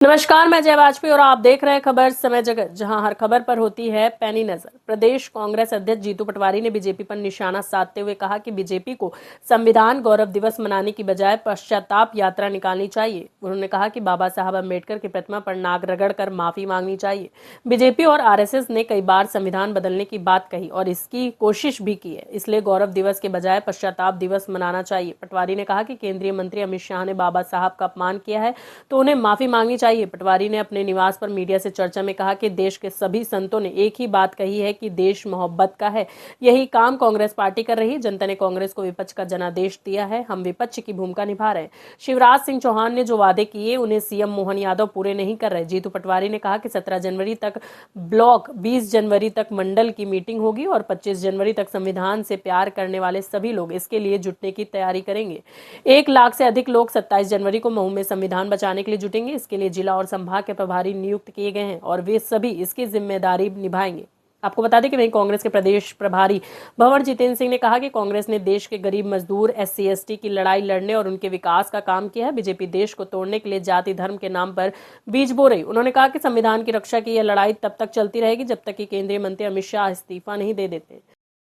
नमस्कार, मैं जय वाजपेयी और आप देख रहे हैं खबर समय जगत, जहां हर खबर पर होती है पैनी नजर। प्रदेश कांग्रेस अध्यक्ष जीतू पटवारी ने बीजेपी पर निशाना साधते हुए कहा कि बीजेपी को संविधान गौरव दिवस मनाने की बजाय पश्चाताप यात्रा निकालनी चाहिए। उन्होंने कहा कि बाबा साहब अम्बेडकर की प्रतिमा पर नाक रगड़ कर माफी मांगनी चाहिए। बीजेपी और आरएसएस ने कई बार संविधान बदलने की बात कही और इसकी कोशिश भी की है, इसलिए गौरव दिवस के बजाय पश्चाताप दिवस मनाना चाहिए। पटवारी ने कहा कि केंद्रीय मंत्री अमित शाह ने बाबा साहब का अपमान किया है तो उन्हें माफी मांगनी चाहिए। पटवारी ने अपने निवास पर मीडिया से चर्चा में कहा कि देश के सभी संतों ने एक ही बात कही है कि देश मोहब्बत का है। यही काम कांग्रेस पार्टी कर रही है। जनता ने कांग्रेस को विपक्ष का जनादेश दिया है, हम विपक्ष की भूमिका निभा रहे हैं। शिवराज सिंह चौहान ने जो वादे किए उन्हें सीएम मोहन यादव पूरे नहीं कर रहे। जीतू पटवारी ने कहा कि 17 जनवरी तक ब्लॉक, 20 जनवरी तक मंडल की मीटिंग होगी और 25 जनवरी तक संविधान से प्यार करने वाले सभी लोग इसके लिए जुटने की तैयारी करेंगे। 1 लाख से अधिक लोग 27 जनवरी को मऊ में संविधान बचाने के लिए जुटेंगे। इसके लिए जिला और संभाग के प्रभारी नियुक्त किए गए हैं और वे सभी इसकी जिम्मेदारी निभाएंगे। आपको बता दें कि वहीं कांग्रेस के प्रदेश प्रभारी भंवर जितेंद्र सिंह ने कहा कि कांग्रेस ने देश के गरीब मजदूर, SC ST की लड़ाई लड़ने और उनके विकास का काम किया है। बीजेपी देश को तोड़ने के लिए जाति धर्म के नाम पर बीज बो रही। उन्होंने कहा कि संविधान की रक्षा की यह लड़ाई तब तक चलती रहेगी जब तक कि केंद्रीय मंत्री अमित शाह इस्तीफा नहीं दे देते।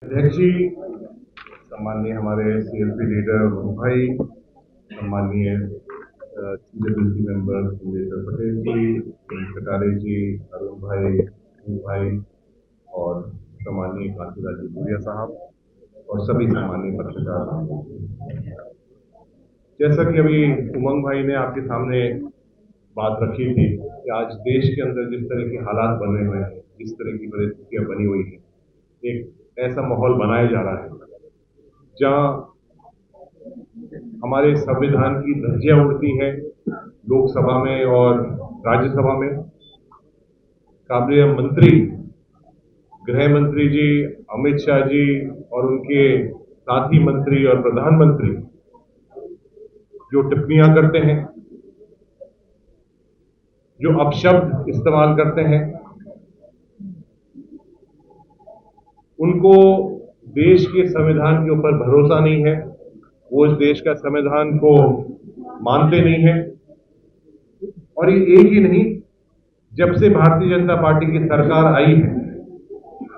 अध्यक्ष जी, सम्माननीय हमारे CLP लीडर भाई, सम्माननीय CWC मेंबर सुरेंद्र पटेल जी, कटारे जी, अरुण भाई और सम्माननीय कांतिलाल जी भूरिया साहब और सभी सम्माननीय पत्रकार। जैसा कि अभी उमंग भाई ने आपके सामने बात रखी थी कि आज देश के अंदर जिस तरह के हालात बने हुए हैं, जिस तरह की परिस्थितियां बनी हुई है, एक ऐसा माहौल बनाया जा रहा है जहां हमारे संविधान की धज्जियां उड़ती हैं लोकसभा में और राज्यसभा में। काबिल मंत्री गृह मंत्री जी अमित शाह जी और उनके साथी मंत्री और प्रधानमंत्री जो टिप्पणियां करते हैं, जो अपशब्द इस्तेमाल करते हैं, उनको देश के संविधान के ऊपर भरोसा नहीं है। वो इस देश का संविधान को मानते नहीं है। और ये एक ही नहीं, जब से भारतीय जनता पार्टी की सरकार आई है,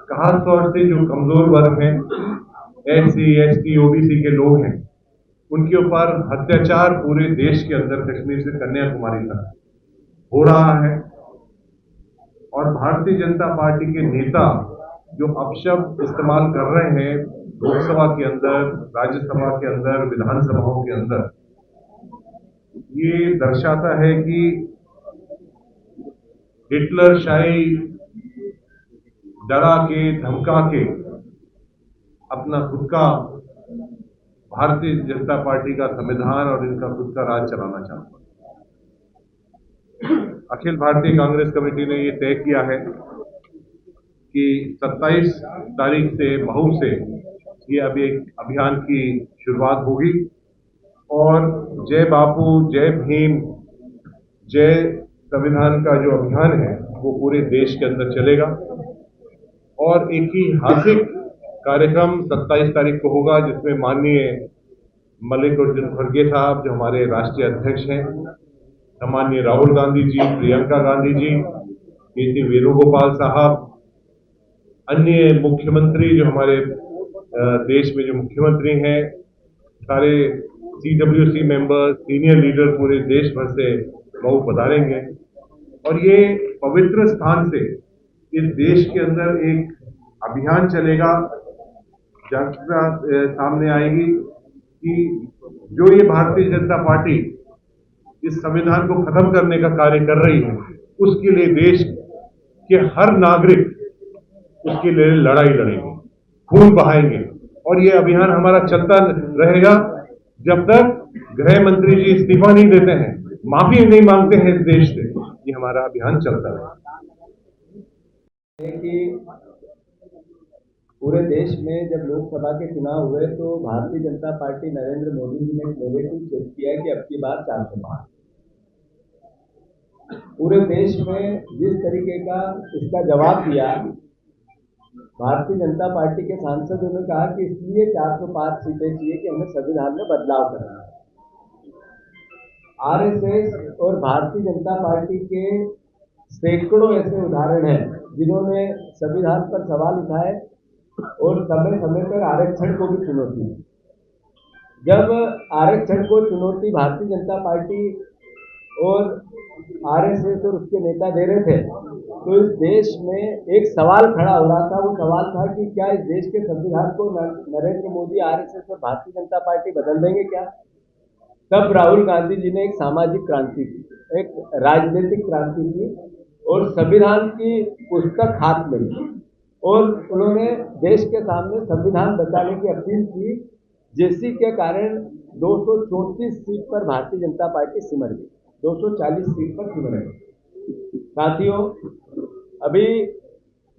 खास तौर से जो कमजोर वर्ग हैं, SC ST OBC के लोग हैं, उनके ऊपर अत्याचार पूरे देश के अंदर कश्मीर से कन्याकुमारी तक हो रहा है। और भारतीय जनता पार्टी के नेता जो अपशब्द इस्तेमाल कर रहे हैं लोकसभा के अंदर, राज्यसभा के अंदर, विधानसभाओं के अंदर, ये दर्शाता है कि हिटलर शाही डरा के, धमका के अपना खुद का भारतीय जनता पार्टी का संविधान और इनका खुद का राज चलाना चाहता है। अखिल भारतीय कांग्रेस कमेटी ने ये तय किया है कि 27 तारीख से मऊ से ये अभी एक अभियान की शुरुआत होगी और जय बापू, जय भीम, जय संविधान का जो अभियान है वो पूरे देश के अंदर चलेगा। और एक ही ऐतिहासिक कार्यक्रम 27 तारीख को होगा जिसमें माननीय मल्लिकार्जुन खड़गे साहब जो हमारे राष्ट्रीय अध्यक्ष हैं, सम्माननीय राहुल गांधी जी, प्रियंका गांधी जी, KC वेणुगोपाल साहब, अन्य मुख्यमंत्री जो हमारे देश में जो मुख्यमंत्री हैं, सारे CWC मेंबर, सीनियर लीडर पूरे देश भर से मऊ पधारेंगे। और ये पवित्र स्थान से इस देश के अंदर एक अभियान चलेगा, जनता सामने आएगी कि जो ये भारतीय जनता पार्टी इस संविधान को खत्म करने का कार्य कर रही है, उसके लिए देश के हर नागरिक उसके लिए लड़ाई लड़ेंगे, खून बहाएंगे। और ये अभियान हमारा चलता रहेगा जब तक गृह मंत्री जी इस्तीफा नहीं देते हैं, माफी नहीं मांगते हैं इस देश से। ये हमारा अभियान चलता रहेगा। कि पूरे देश में जब लोकसभा के चुनाव हुए तो भारतीय जनता पार्टी नरेंद्र मोदी जी ने नेगेटिव सेट किया कि अब की बार 405। पूरे देश में जिस तरीके का इसका जवाब दिया, भारतीय जनता पार्टी के सांसदों ने कहा कि इसलिए 405 सीटें चाहिए कि हमें संविधान में बदलाव करना है। आरएसएस और भारतीय जनता पार्टी के सैकड़ों ऐसे उदाहरण हैं जिन्होंने संविधान पर सवाल उठाए और समय समय पर आरक्षण को भी चुनौती दी। जब आरक्षण को चुनौती भारतीय जनता पार्टी और आरएसएस और उसके नेता दे रहे थे तो इस देश में एक सवाल खड़ा हो रहा था। वो सवाल था कि क्या इस देश के संविधान को नरेंद्र मोदी, आरएसएस और भारतीय जनता पार्टी बदल देंगे क्या? तब राहुल गांधी जी ने एक सामाजिक क्रांति की, एक राजनीतिक क्रांति की और संविधान की पुस्तक हाथ में ली और उन्होंने देश के सामने संविधान बचाने की अपील की, जिसके के कारण 234 सीट पर भारतीय जनता पार्टी सिमट गई, 240 सीट पर सिमट गई। साथियों, अभी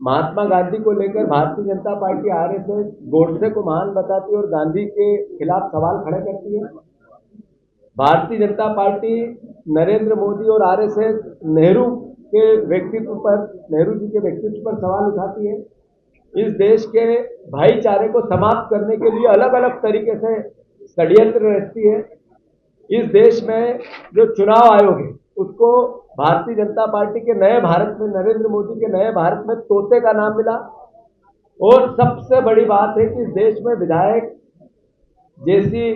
महात्मा गांधी को लेकर भारतीय जनता पार्टी आरएसएस गोडसे को महान बताती है और गांधी के खिलाफ सवाल खड़े करती है। भारतीय जनता पार्टी नरेंद्र मोदी और आरएसएस नेहरू जी के व्यक्तित्व पर सवाल उठाती है। इस देश के भाईचारे को समाप्त करने के लिए अलग अलग तरीके से षड्यंत्र रचती है। इस देश में जो चुनाव आयोग है उसको भारतीय जनता पार्टी के नए भारत में, नरेंद्र मोदी के नए भारत में तोते का नाम मिला। और सबसे बड़ी बात है कि इस देश में विधायक जैसी,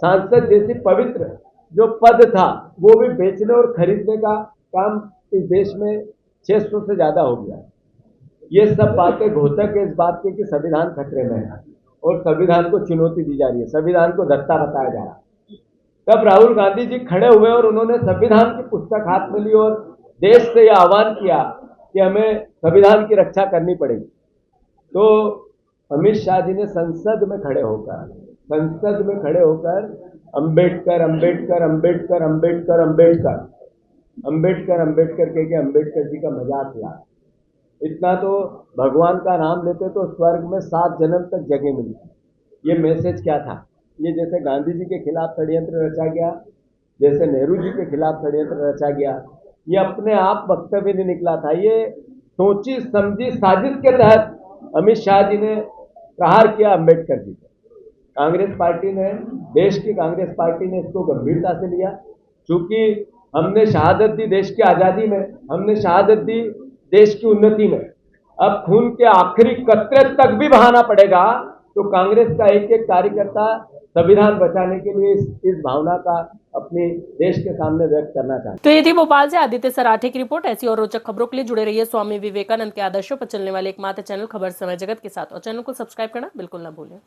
सांसद जैसी पवित्र जो पद था वो भी बेचने और खरीदने का काम इस देश में 600 से ज्यादा हो गया। ये सब बातें घोतक है इस बात की कि संविधान खतरे में है और संविधान को चुनौती दी जा रही है, संविधान को धत्ता बताया जा रहा है। तब राहुल गांधी जी खड़े हुए और उन्होंने संविधान की पुस्तक हाथ में ली और देश से यह आह्वान किया कि हमें संविधान की रक्षा करनी पड़ेगी। तो अमित शाह जी ने संसद में खड़े होकर अंबेडकर अंबेडकर अंबेडकर अंबेडकर अंबेडकर अंबेडकर अंबेडकर कह के अंबेडकर जी का मजाक किया। इतना तो भगवान का नाम लेते तो स्वर्ग में 7 जन्म तक जगह मिलती। ये मैसेज क्या था? ये जैसे गांधी जी के खिलाफ षड्यंत्र रचा गया, जैसे नेहरू जी के खिलाफ षड्यंत्र रचा गया, ये अपने आप वक्तव्य नहीं निकला था। ये सोची समझी साजिश के तहत अमित शाह जी ने प्रहार किया अंबेडकर जी को। कांग्रेस पार्टी ने, देश की कांग्रेस पार्टी ने इसको गंभीरता से लिया। चूंकि हमने शहादत दी देश की आज़ादी में, हमने शहादत दी देश की उन्नति में, अब खून के आखिरी कतरे तक भी बहाना पड़ेगा तो कांग्रेस का एक एक कार्यकर्ता संविधान बचाने के लिए इस भावना का अपने देश के सामने व्यक्त करना चाहता है। तो ये थी भोपाल से आदित्य सराठे की रिपोर्ट। ऐसी और रोचक खबरों के लिए जुड़े रहिए स्वामी विवेकानंद के आदर्शों पर चलने वाले एकमात्र चैनल खबर समय जगत के साथ और चैनल को सब्सक्राइब करना बिल्कुल न भूलें।